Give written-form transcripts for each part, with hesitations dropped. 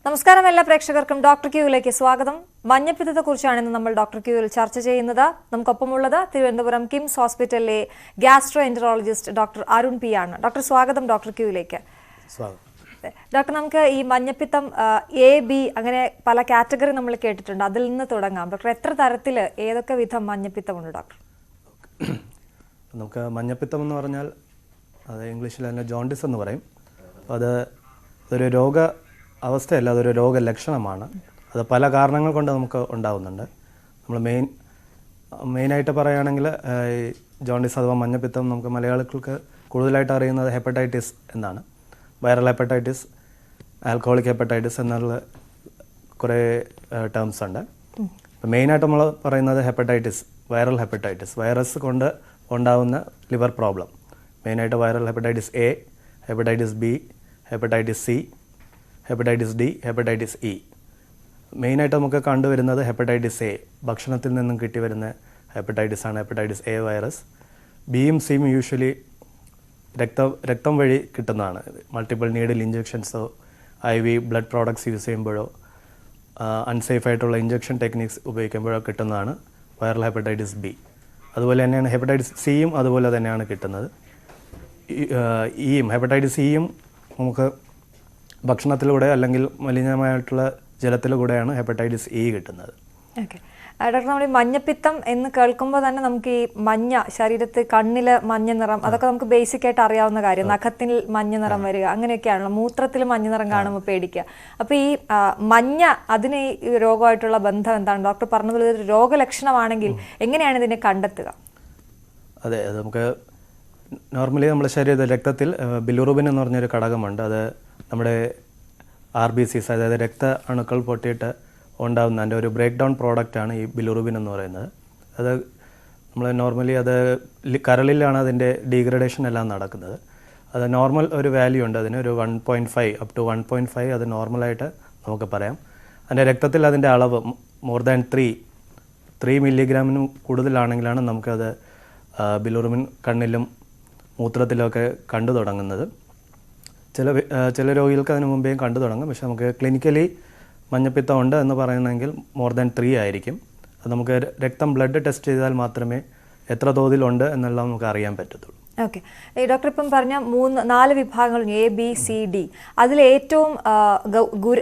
നമസ്കാരം എല്ലാ പ്രേക്ഷകർക്കും ഡോക്ടർ ക്യൂവിലേക്ക് സ്വാഗതം. മഞ്ഞപ്പിത്തത്തെക്കുറിച്ചാണ് ഇന്ന് നമ്മൾ ഡോക്ടർ ക്യൂവിൽ ചർച്ച ചെയ്യുന്നത്. നമുക്കൊപ്പമുള്ളത് തിരുവനന്തപുരം കിംസ് ഹോസ്പിറ്റലിലെ ഗ്യാസ്ട്രോ എൻറ്ററോളജിസ്റ്റ് ഡോക്ടർ അരുൺ പി ആണ്. ഡോക്ടർ സ്വാഗതം ഡോക്ടർ ക്യൂവിലേക്ക്. ഡോക്ടർ, നമുക്ക് ഈ മഞ്ഞപ്പിത്തം എ ബി അങ്ങനെ പല കാറ്റഗറി നമ്മൾ കേട്ടിട്ടുണ്ട്. അതിൽ നിന്ന് തുടങ്ങാം. ഡോക്ടർ, എത്ര തരത്തിൽ ഏതൊക്കെ വിധം മഞ്ഞപ്പിത്തമുണ്ട് ഡോക്ടർ? നമുക്ക് മഞ്ഞപ്പിത്തം എന്ന് പറഞ്ഞാൽ അത് ഇംഗ്ലീഷിൽ തന്നെ ജോണ്ടിസ് എന്ന് പറയും. അപ്പോൾ അത് ഒരു രോഗ അവസ്ഥയല്ല, അതൊരു രോഗലക്ഷണമാണ്. അത് പല കാരണങ്ങൾ കൊണ്ട് നമുക്ക് ഉണ്ടാകുന്നുണ്ട്. നമ്മൾ മെയിനായിട്ട് പറയുകയാണെങ്കിൽ ഈ ജോണ്ടിസ് അഥവാ മഞ്ഞപ്പിത്തം നമുക്ക് മലയാളികൾക്ക് കൂടുതലായിട്ട് അറിയുന്നത് ഹെപ്പറ്റൈറ്റിസ് എന്നാണ്. വൈറൽ ഹെപ്പറ്റൈറ്റിസ്, ആൽക്കഹോളിക് ഹെപ്പറ്റൈറ്റിസ് എന്നുള്ള കുറേ ടേംസ് ഉണ്ട്. അപ്പോൾ മെയിനായിട്ട് നമ്മൾ പറയുന്നത് ഹെപ്പറ്റൈറ്റിസ്, വൈറൽ ഹെപ്പറ്റൈറ്റിസ്, വൈറസ് കൊണ്ട് ഉണ്ടാകുന്ന ലിവർ പ്രോബ്ലം. മെയിനായിട്ട് viral hepatitis A, hepatitis B, hepatitis C, hepatitis D, hepatitis E. മെയിനായിട്ട് നമുക്ക് കണ്ടുവരുന്നത് ഹെപ്പറ്റൈറ്റിസ് എ, ഭക്ഷണത്തിൽ നിന്നും കിട്ടി വരുന്ന ഹെപ്പറ്റൈറ്റിസ് ആണ് ഹെപ്പറ്റൈറ്റിസ് എ വൈറസ്. ബിയും സിയും യൂഷ്വലി രക്തം വഴി കിട്ടുന്നതാണ്. മൾട്ടിപ്പിൾ നീഡിൽ ഇഞ്ചെക്ഷൻസോ IV ബ്ലഡ് പ്രോഡക്ട്സ് യൂസ് ചെയ്യുമ്പോഴോ അൺസേഫ് ആയിട്ടുള്ള ഇഞ്ചക്ഷൻ ടെക്നിക്സ് ഉപയോഗിക്കുമ്പോഴോ കിട്ടുന്നതാണ് വൈറൽ ഹെപ്പറ്റൈറ്റിസ് ബി. അതുപോലെ തന്നെയാണ് ഹെപ്പറ്റൈറ്റിസ് സിയും അതുപോലെ തന്നെയാണ് കിട്ടുന്നത്. ഹെപ്പറ്റൈറ്റിസ് ഇയും നമുക്ക് ഭക്ഷണത്തിലൂടെ അല്ലെങ്കിൽ മലിനമായിട്ടുള്ള ജലത്തിലൂടെയാണ് ഹെപ്പറ്റൈറ്റിസ് ഇ കിട്ടുന്നത്. ഓക്കെ ഡോക്ടർ, നമ്മൾ ഈ മഞ്ഞപ്പിത്തം എന്ന് കേൾക്കുമ്പോൾ തന്നെ നമുക്ക് ഈ മഞ്ഞ ശരീരത്തിൽ, കണ്ണിൽ മഞ്ഞ നിറം, അതൊക്കെ നമുക്ക് ബേസിക് ആയിട്ട് അറിയാവുന്ന കാര്യം. നഖത്തിൽ മഞ്ഞ നിറം വരിക, അങ്ങനെയൊക്കെയാണല്ലോ. മൂത്രത്തിൽ മഞ്ഞ നിറം കാണുമ്പോൾ പേടിക്കുക. അപ്പോൾ ഈ മഞ്ഞ, അതിന് ഈ രോഗമായിട്ടുള്ള ബന്ധം എന്താണ്? ഡോക്ടർ പറഞ്ഞതുപോലെ ഒരു രോഗലക്ഷണമാണെങ്കിൽ എങ്ങനെയാണ് ഇതിനെ കണ്ടെത്തുക? അതെ, അത് നമുക്ക് നോർമലി നമ്മുടെ ശരീരത്തിൽ രക്തത്തിൽ ബിലിറുബിൻ എന്ന് പറഞ്ഞൊരു ഘടകമുണ്ട്. അത് നമ്മുടെ RBCs, അതായത് രക്ത അണുക്കൾ പൊട്ടിയിട്ട് ഉണ്ടാകുന്ന അതിൻ്റെ ഒരു ബ്രേക്ക് ഡൗൺ പ്രോഡക്റ്റാണ് ഈ ബിലിറുബിൻ എന്ന് പറയുന്നത്. അത് നമ്മൾ നോർമലി അത് കരളിലാണ് അതിൻ്റെ ഡീഗ്രഡേഷൻ എല്ലാം നടക്കുന്നത്. അത് നോർമൽ ഒരു വാല്യൂ ഉണ്ട്, അതിന് ഒരു 1.5 അപ് ടു 1.5 അത് നോർമലായിട്ട് നമുക്ക് പറയാം. അതിൻ്റെ രക്തത്തിൽ അതിൻ്റെ അളവ് മോർ ദാൻ 3 മില്ലിഗ്രാമിനും കൂടുതലാണെങ്കിലാണ് നമുക്കത് ബിലിറുബിൻ കണ്ണിലും മൂത്രത്തിലുമൊക്കെ കണ്ടു തുടങ്ങുന്നത്. ചില രോഗികൾക്ക് അതിന് മുമ്പേ കണ്ടു തുടങ്ങും. പക്ഷെ നമുക്ക് ക്ലിനിക്കലി മഞ്ഞപ്പിത്തം ഉണ്ട് എന്ന് പറയുന്നെങ്കിൽ മോർ ദാൻ 3 ആയിരിക്കും. അത് നമുക്ക് ബ്ലഡ് ടെസ്റ്റ് ചെയ്താൽ മാത്രമേ എത്ര തോതിലുണ്ട് എന്നെല്ലാം നമുക്ക് അറിയാൻ പറ്റത്തുള്ളൂ. ഓക്കെ, ഈ ഡോക്ടർ ഇപ്പം പറഞ്ഞ 4 വിഭാഗങ്ങൾ A, B, C, D, അതിൽ ഏറ്റവും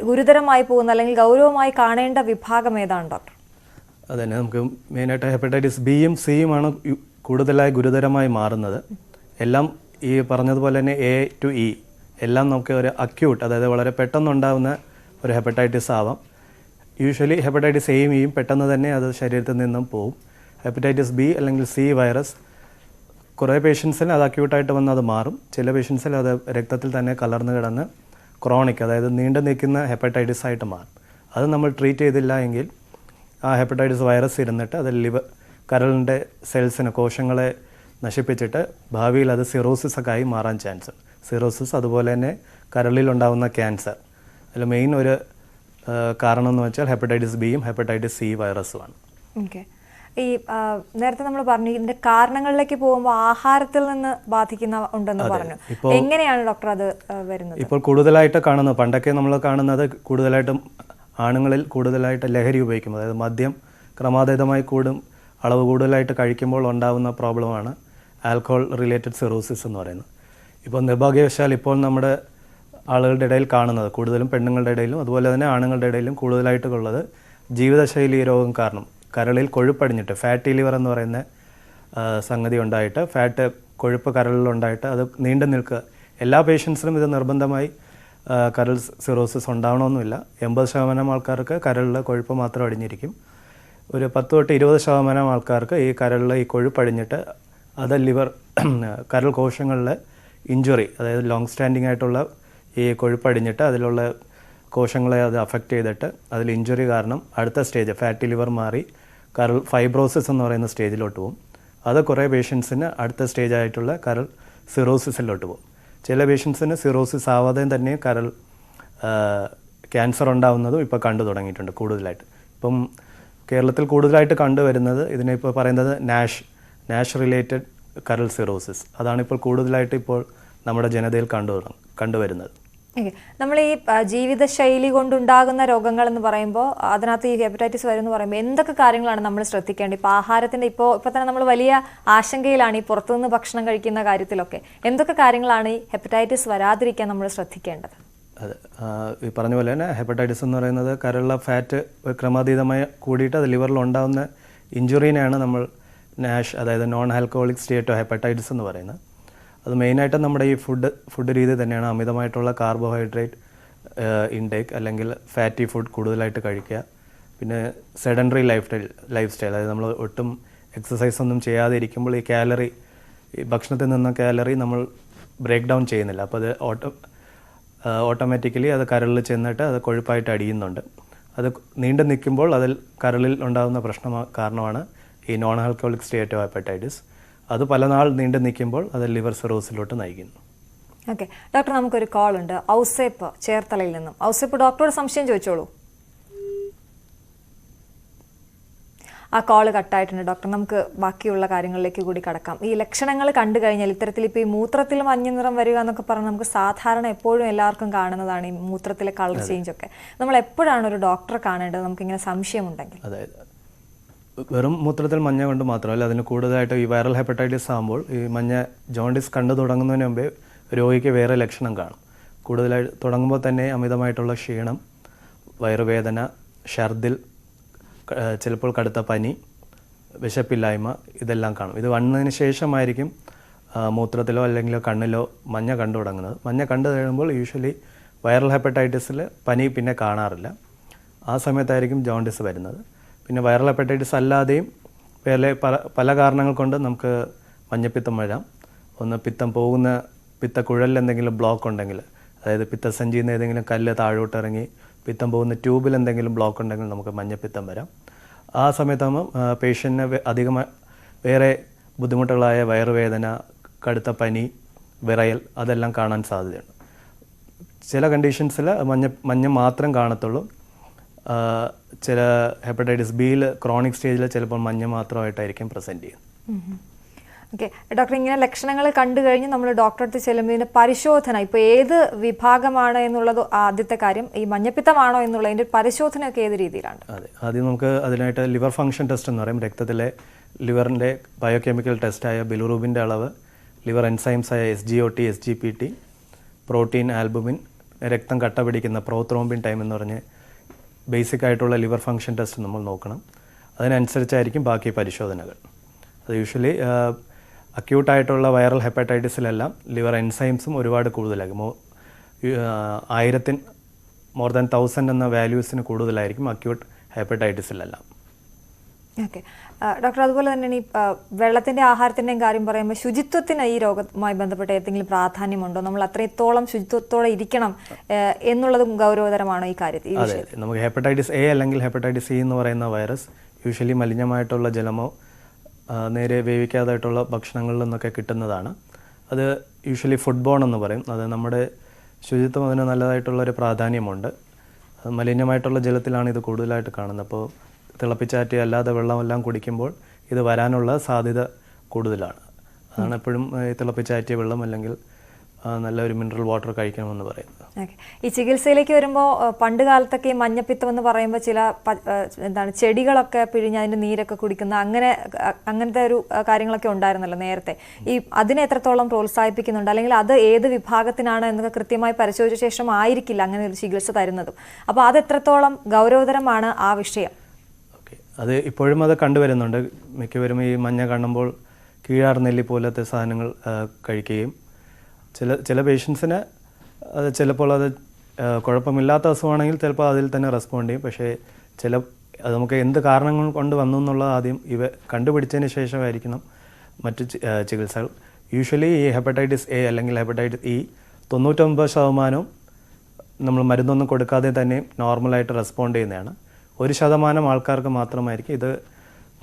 ഗുരുതരമായി പോകുന്ന അല്ലെങ്കിൽ ഗൗരവമായി കാണേണ്ട വിഭാഗം ഏതാണ് ഡോക്ടർ? അതുതന്നെ, നമുക്ക് മെയിനായിട്ട് ഹെപ്പറ്റൈറ്റിസ് ബിയും സിയുമാണ് കൂടുതലായി ഗുരുതരമായി മാറുന്നത്. എല്ലാം ഈ പറഞ്ഞതുപോലെ തന്നെ A to E എല്ലാം നമുക്ക് ഒരു അക്യൂട്ട്, അതായത് വളരെ പെട്ടെന്നുണ്ടാകുന്ന ഒരു ഹെപ്പറ്റൈറ്റിസ് ആവാം. യൂഷ്വലി ഹെപ്പറ്റൈറ്റിസ് എയും ഇയും പെട്ടെന്ന് തന്നെ അത് ശരീരത്തിൽ നിന്നും പോകും. ഹെപ്പറ്റൈറ്റിസ് ബി അല്ലെങ്കിൽ സി വൈറസ് കുറേ പേഷ്യൻസിന് അത് അക്യൂട്ടായിട്ട് വന്ന് അത് മാറും. ചില പേഷ്യൻസിൽ അത് രക്തത്തിൽ തന്നെ കലർന്ന് കിടന്ന് ക്രോണിക്, അതായത് നീണ്ടു നിൽക്കുന്ന ഹെപ്പറ്റൈറ്റിസ് ആയിട്ട് മാറും. അത് നമ്മൾ ട്രീറ്റ് ചെയ്തില്ല എങ്കിൽ ആ ഹെപ്പറ്റൈറ്റിസ് വൈറസ് ഇരുന്നിട്ട് അത് കരളിൻ്റെ സെൽസിന്, കോശങ്ങളെ നശിപ്പിച്ചിട്ട് ഭാവിയിൽ അത് സിറോസിസ് ഒക്കെ ആയി മാറാൻ ചാൻസ് ഉണ്ട്. സിറോസിസ്, അതുപോലെ തന്നെ കരളിലുണ്ടാകുന്ന ക്യാൻസർ. അതിൽ മെയിൻ ഒരു കാരണം എന്ന് വെച്ചാൽ ഹെപ്പറ്റൈറ്റിസ് ബിയും ഹെപ്പറ്റൈറ്റിസ് സി വൈറസുമാണ്. ഓക്കെ, ഈ നേരത്തെ നമ്മൾ പറഞ്ഞു ഇതിന്റെ കാരണങ്ങളിലേക്ക് പോകുമ്പോൾ ആഹാരത്തിൽ നിന്ന് ബാധിക്കുന്ന ഉണ്ടെന്ന് പറഞ്ഞു. എങ്ങനെയാണ് ഡോക്ടർ അത് വരുന്നത്? ഇപ്പോൾ കൂടുതലായിട്ട് കാണുന്നത്, പണ്ടൊക്കെ നമ്മൾ കാണുന്നത് കൂടുതലായിട്ടും ആണുങ്ങളിൽ കൂടുതലായിട്ട് ലഹരി ഉപയോഗിക്കും, അതായത് മദ്യം ക്രമാതീതമായി അളവ് കൂടുതലായിട്ട് കഴിക്കുമ്പോൾ ഉണ്ടാകുന്ന പ്രോബ്ലമാണ് ആൽക്കഹോൾ റിലേറ്റഡ് സിറോസിസ് എന്ന് പറയുന്നത്. ഇപ്പോൾ നിർഭാഗ്യവശാൽ ഇപ്പോൾ നമ്മുടെ ആളുകളുടെ ഇടയിൽ കാണുന്നത്, കൂടുതലും പെണ്ണുങ്ങളുടെ ഇടയിലും അതുപോലെ തന്നെ ആണുങ്ങളുടെ ഇടയിലും കൂടുതലായിട്ടുള്ളത് ജീവിതശൈലി രോഗം കാരണം കരളിൽ കൊഴുപ്പടിഞ്ഞിട്ട് ഫാറ്റി ലിവർ എന്ന് പറയുന്ന സംഗതി ഉണ്ടായിട്ട്, കൊഴുപ്പ് കരളിലുണ്ടായിട്ട് അത് നീണ്ടു നിൽക്കുക. എല്ലാ പേഷ്യൻസിനും ഇത് നിർബന്ധമായി കരൾ സിറോസിസ് ഉണ്ടാവണമെന്നില്ല. 80% ആൾക്കാർക്ക് കരളിൽ കൊഴുപ്പ് മാത്രം അടിഞ്ഞിരിക്കും. ഒരു 10 തൊട്ട് 20% ആൾക്കാർക്ക് ഈ കരളിൽ ഈ കൊഴുപ്പടിഞ്ഞിട്ട് അത് കരൾ കോശങ്ങളിൽ ഇഞ്ചുറി, അതായത് ലോങ് സ്റ്റാൻഡിങ് ആയിട്ടുള്ള ഈ കൊഴുപ്പടിഞ്ഞിട്ട് അതിലുള്ള കോശങ്ങളെ അത് അഫക്റ്റ് ചെയ്തിട്ട് അതിൽ ഇഞ്ചുറി കാരണം അടുത്ത സ്റ്റേജ് ഫാറ്റി ലിവർ മാറി കരൾ ഫൈബ്രോസിസ് എന്ന് പറയുന്ന സ്റ്റേജിലോട്ട് പോകും. അത് കുറേ പേഷ്യൻസിന് അടുത്ത സ്റ്റേജ് ആയിട്ടുള്ള കരൾ സിറോസിസിലോട്ട് പോകും. ചില പേഷ്യൻസിന് സിറോസിസ് ആവാതെ തന്നെ കരൾ ക്യാൻസർ ഉണ്ടാവുന്നതും ഇപ്പോൾ കണ്ടു തുടങ്ങിയിട്ടുണ്ട് കൂടുതലായിട്ട്. ഇപ്പം കേരളത്തിൽ കൂടുതലായിട്ട് കണ്ടുവരുന്നത് ഇതിനിപ്പോൾ പറയുന്നത് നാഷ് റിലേറ്റഡ് കരൾ സിറോസിസ്. അതാണിപ്പോൾ കൂടുതലായിട്ട് ഇപ്പോൾ നമ്മുടെ ജനതയിൽ കണ്ടുവരുന്നത്. നമ്മൾ ഈ ജീവിതശൈലി കൊണ്ടുണ്ടാകുന്ന രോഗങ്ങൾ എന്ന് പറയുമ്പോൾ അതിനകത്ത് ഈ ഹെപ്പറ്റൈറ്റിസ് വരും എന്ന് പറയുമ്പോൾ എന്തൊക്കെ കാര്യങ്ങളാണ് നമ്മൾ ശ്രദ്ധിക്കേണ്ടത്? ഇപ്പോൾ ആഹാരത്തിൻ്റെ ഇപ്പോൾ തന്നെ നമ്മൾ വലിയ ആശങ്കയിലാണ് ഈ പുറത്തുനിന്ന് ഭക്ഷണം കഴിക്കുന്ന കാര്യത്തിലൊക്കെ. എന്തൊക്കെ കാര്യങ്ങളാണ് ഈ ഹെപ്പറ്റൈറ്റിസ് വരാതിരിക്കാൻ നമ്മൾ ശ്രദ്ധിക്കേണ്ടത്? അതെ, ഈ പറഞ്ഞ പോലെ തന്നെ ഹെപ്പറ്റൈറ്റിസ് എന്ന് പറയുന്നത് കരളിലെ ഫാറ്റ് ക്രമാതീതമായി കൂടിയിട്ട് അത് ലിവറിൽ ഉണ്ടാകുന്ന ഇഞ്ചുറീനെയാണ് നമ്മൾ നാഷ്, അതായത് നോൺ ആൽക്കഹോളിക് സ്റ്റേറ്റോ ഹെപ്പറ്റൈറ്റിസ് എന്ന് പറയുന്നത്. അത് മെയിനായിട്ട് നമ്മുടെ ഈ ഫുഡ് രീതി തന്നെയാണ്. അമിതമായിട്ടുള്ള കാർബോഹൈഡ്രേറ്റ് ഇൻടേക്ക് അല്ലെങ്കിൽ ഫാറ്റി ഫുഡ് കൂടുതലായിട്ട് കഴിക്കുക, പിന്നെ സെഡൻഡറി ലൈഫ് സ്റ്റൈൽ, അതായത് നമ്മൾ ഒട്ടും എക്സസൈസ് ഒന്നും ചെയ്യാതെ ഇരിക്കുമ്പോൾ ഈ ഭക്ഷണത്തിൽ നിന്ന് കാലറി നമ്മൾ ബ്രേക്ക് ഡൗൺ ചെയ്യുന്നില്ല. അപ്പോൾ അത് ഓട്ടോമാറ്റിക്കലി അത് കരളിൽ ചെന്നിട്ട് അത് കൊഴുപ്പായിട്ട് അടിയുന്നുണ്ട്. അത് നീണ്ടു നിൽക്കുമ്പോൾ അതിൽ കരളിൽ ഉണ്ടാകുന്ന കാരണമാണ് ഈ നോൺ ആൽക്കഹോളിക് സ്റ്റേറ്റോ ഹെപ്പറ്റൈറ്റിസ്. അത് പല നാൾ നീണ്ടു നിൽക്കുമ്പോൾ അത് ലിവർ സിറോസിലോട്ട് നയിക്കുന്നു. ഓക്കെ ഡോക്ടർ, നമുക്കൊരു കോൾ ഉണ്ട്. ഔസേപ്പ് ചേർത്തലയിൽ നിന്നും. ഔസേപ്പ്, ഡോക്ടറോട് സംശയം ചോദിച്ചോളൂ. ആ കോള് കട്ടായിട്ടുണ്ട് ഡോക്ടർ. നമുക്ക് ബാക്കിയുള്ള കാര്യങ്ങളിലേക്ക് കൂടി കടക്കാം. ഈ ലക്ഷണങ്ങൾ കണ്ടു കഴിഞ്ഞാൽ ഇത്തരത്തിൽ ഇപ്പോൾ ഈ മൂത്രത്തിൽ മഞ്ഞ നിറം വരിക എന്നൊക്കെ പറഞ്ഞാൽ നമുക്ക് സാധാരണ എപ്പോഴും എല്ലാവർക്കും കാണുന്നതാണ് ഈ മൂത്രത്തിലെ കളർ ചേഞ്ച് ഒക്കെ. നമ്മൾ എപ്പോഴാണ് ഒരു ഡോക്ടറെ കാണേണ്ടത് നമുക്കിങ്ങനെ സംശയമുണ്ടെങ്കിൽ? അതായത് വെറും മൂത്രത്തിൽ മഞ്ഞ കൊണ്ട് മാത്രമല്ല, അതിന് കൂടുതലായിട്ട് ഈ വൈറൽ ഹെപ്പറ്റൈറ്റിസ് ആകുമ്പോൾ ഈ മഞ്ഞ ജോണ്ടിസ് കണ്ടു തുടങ്ങുന്നതിന് മുമ്പേ രോഗിക്ക് വേറെ ലക്ഷണം കാണും. കൂടുതലായിട്ട് തുടങ്ങുമ്പോൾ തന്നെ അമിതമായിട്ടുള്ള ക്ഷീണം, വയറുവേദന, ഛർദിൽ, ചിലപ്പോൾ കടുത്ത പനി, വിശപ്പില്ലായ്മ, ഇതെല്ലാം കാണും. ഇത് വന്നതിന് ശേഷമായിരിക്കും മൂത്രത്തിലോ അല്ലെങ്കിൽ കണ്ണിലോ മഞ്ഞ കണ്ടു തുടങ്ങുന്നത്. മഞ്ഞ കണ്ടു കഴിയുമ്പോൾ യൂഷ്വലി വൈറൽ ഹെപ്പറ്റൈറ്റിസിൽ പനി പിന്നെ കാണാറില്ല. ആ സമയത്തായിരിക്കും ജോണ്ടിസ് വരുന്നത്. പിന്നെ വൈറൽ ഹെപ്പറ്റൈറ്റിസ് അല്ലാതെയും വേറെ പല കാരണങ്ങൾ കൊണ്ട് നമുക്ക് മഞ്ഞപ്പിത്തം വരാം. ഒന്ന്, പിത്തക്കുഴലിൽ എന്തെങ്കിലും ബ്ലോക്ക് ഉണ്ടെങ്കിൽ, അതായത് പിത്തസഞ്ചിയിൽ നിന്ന് ഏതെങ്കിലും കല്ല് താഴോട്ട് ഇറങ്ങി പിത്തം പോകുന്ന ട്യൂബിൽ എന്തെങ്കിലും ബ്ലോക്ക് ഉണ്ടെങ്കിൽ നമുക്ക് മഞ്ഞപ്പിത്തം വരാം. ആ സമയത്താകുമ്പോൾ പേഷ്യൻറ്റിന് അധികമായി വേറെ ബുദ്ധിമുട്ടുകളായ വയറുവേദന, കടുത്ത പനി, വിറയൽ, അതെല്ലാം കാണാൻ സാധ്യതയുണ്ട്. ചില കണ്ടീഷൻസിൽ മഞ്ഞ മാത്രം കാണത്തുള്ളൂ. ചില ഹെപ്പറ്റൈറ്റിസ് ബിയിൽ ക്രോണിക് സ്റ്റേജിൽ ചിലപ്പോൾ മഞ്ഞ മാത്രമായിട്ടായിരിക്കും പ്രസൻറ്റ് ചെയ്യുന്നത്. ഓക്കെ ഡോക്ടർ, ഇങ്ങനെ ലക്ഷണങ്ങൾ കണ്ടു കഴിഞ്ഞ് നമ്മൾ ഡോക്ടറെ അടുത്ത് ചെല്ലുമ്പോൾ ഇതിൻ്റെ പരിശോധന ഇപ്പോൾ ഏത് വിഭാഗമാണ് എന്നുള്ളത് ആദ്യത്തെ കാര്യം. ഈ മഞ്ഞപ്പിത്തമാണോ എന്നുള്ളതിൻ്റെ പരിശോധനയൊക്കെ ഏത് രീതിയിലാണ്? അതെ, ആദ്യം നമുക്ക് അതിനായിട്ട് ലിവർ ഫംഗ്ഷൻ ടെസ്റ്റ് എന്ന് പറയും. രക്തത്തിലെ ലിവറിൻ്റെ ബയോകെമിക്കൽ ടെസ്റ്റായ ബിലിറൂബിൻ്റെ അളവ്, ലിവർ എൻസൈംസായ SGOT, SGPT, പ്രോട്ടീൻ, ആൽബുമിൻ, രക്തം കട്ട പിടിക്കുന്ന പ്രോത്രോംബിൻ ടൈം എന്ന് പറഞ്ഞ് ബേസിക് ആയിട്ടുള്ള ലിവർ ഫംഗ്ഷൻ ടെസ്റ്റ് നമ്മൾ നോക്കണം. അതിനനുസരിച്ചായിരിക്കും ബാക്കി പരിശോധനകൾ. അത് യൂഷ്വലി അക്യൂട്ടായിട്ടുള്ള വൈറൽ ഹെപ്പറ്റൈറ്റിസിലെല്ലാം ലിവർ എൻസൈംസും ഒരുപാട് കൂടുതലായിരിക്കും. 1000 മോർ ദാൻ 1000 എന്ന വാല്യൂസിന് കൂടുതലായിരിക്കും അക്യൂട്ട് ഹെപ്പറ്റൈറ്റിസിലെല്ലാം. ഓക്കെ ഡോക്ടർ, അതുപോലെ തന്നെ ഈ വെള്ളത്തിൻ്റെ ആഹാരത്തിൻ്റെയും കാര്യം പറയുമ്പോൾ ശുചിത്വത്തിന് ഈ രോഗവുമായി ബന്ധപ്പെട്ട് ഏതെങ്കിലും പ്രാധാന്യമുണ്ടോ? നമ്മൾ അത്രത്തോളം ശുചിത്വത്തോടെ ഇരിക്കണം എന്നുള്ളതും ഗൗരവതരമാണോ ഈ കാര്യത്തിൽ? അതെ, നമുക്ക് ഹെപ്പറ്റൈറ്റിസ് A അല്ലെങ്കിൽ ഹെപ്പറ്റൈറ്റിസ് C എന്ന് പറയുന്ന വൈറസ് യൂഷ്വലി മലിനമായിട്ടുള്ള ജലമോ നേരെ വേവിക്കാതായിട്ടുള്ള ഭക്ഷണങ്ങളിൽ നിന്നൊക്കെ കിട്ടുന്നതാണ്. അത് യൂഷ്വലി ഫുഡ് ബോൺ എന്ന് പറയും. അത് നമ്മുടെ ശുചിത്വം അതിന് നല്ലതായിട്ടുള്ളൊരു പ്രാധാന്യമുണ്ട്. മലിനമായിട്ടുള്ള ജലത്തിലാണ് ഇത് കൂടുതലായിട്ട് കാണുന്നത്. അപ്പോൾ തിളപ്പിച്ചാറ്റി അല്ലാതെ വെള്ളമെല്ലാം കുടിക്കുമ്പോൾ ഇത് വരാനുള്ള സാധ്യത കൂടുതലാണ്. അതാണ് എപ്പോഴും തിളപ്പിച്ചാറ്റിയ വെള്ളം അല്ലെങ്കിൽ നല്ലൊരു മിനറൽ വാട്ടർ കഴിക്കണമെന്ന് പറയുന്നത്. ഓക്കെ, ഈ ചികിത്സയിലേക്ക് വരുമ്പോൾ പണ്ട് കാലത്തൊക്കെ ഈ മഞ്ഞപ്പിത്തം എന്ന് പറയുമ്പോൾ ചില ചെടികളൊക്കെ പിഴിഞ്ഞ് അതിൻ്റെ നീരൊക്കെ കുടിക്കുന്ന അങ്ങനത്തെ ഒരു കാര്യങ്ങളൊക്കെ ഉണ്ടായിരുന്നല്ലോ നേരത്തെ. ഈ അതിനെ എത്രത്തോളം പ്രോത്സാഹിപ്പിക്കുന്നുണ്ട്, അല്ലെങ്കിൽ അത് ഏത് വിഭാഗത്തിനാണ് എന്നൊക്കെ കൃത്യമായി പരിശോധിച്ച ശേഷം ആയിരിക്കില്ല അങ്ങനെ ഒരു ചികിത്സ തരുന്നതും. അപ്പോൾ അത് എത്രത്തോളം ഗൗരവതരമാണ് ആ വിഷയം? ഓക്കെ, അത് ഇപ്പോഴും അത് കണ്ടുവരുന്നുണ്ട്. മിക്കവരും ഈ മഞ്ഞ കാണുമ്പോൾ കീഴാർനെല്ലി പോലത്തെ സാധനങ്ങൾ കഴിക്കുകയും ചില പേഷ്യൻസിന് അത് ചിലപ്പോൾ അത് കുഴപ്പമില്ലാത്ത അസുഖമാണെങ്കിൽ ചിലപ്പോൾ അതിൽ തന്നെ റെസ്പോണ്ട് ചെയ്യും. പക്ഷേ അത് നമുക്ക് എന്ത് കാരണങ്ങൾ കൊണ്ട് വന്നു എന്നുള്ളത് ആദ്യം കണ്ടുപിടിച്ചതിന് ശേഷമായിരിക്കണം മറ്റ് ചികിത്സകൾ. യൂഷ്വലി ഈ ഹെപ്പറ്റൈറ്റിസ് A അല്ലെങ്കിൽ ഹെപ്പറ്റൈറ്റിസ് E 99% നമ്മൾ മരുന്നൊന്നും കൊടുക്കാതെ തന്നെ നോർമലായിട്ട് റെസ്പോണ്ട് ചെയ്യുന്നതാണ്. 1% ആൾക്കാർക്ക് മാത്രമായിരിക്കും ഇത്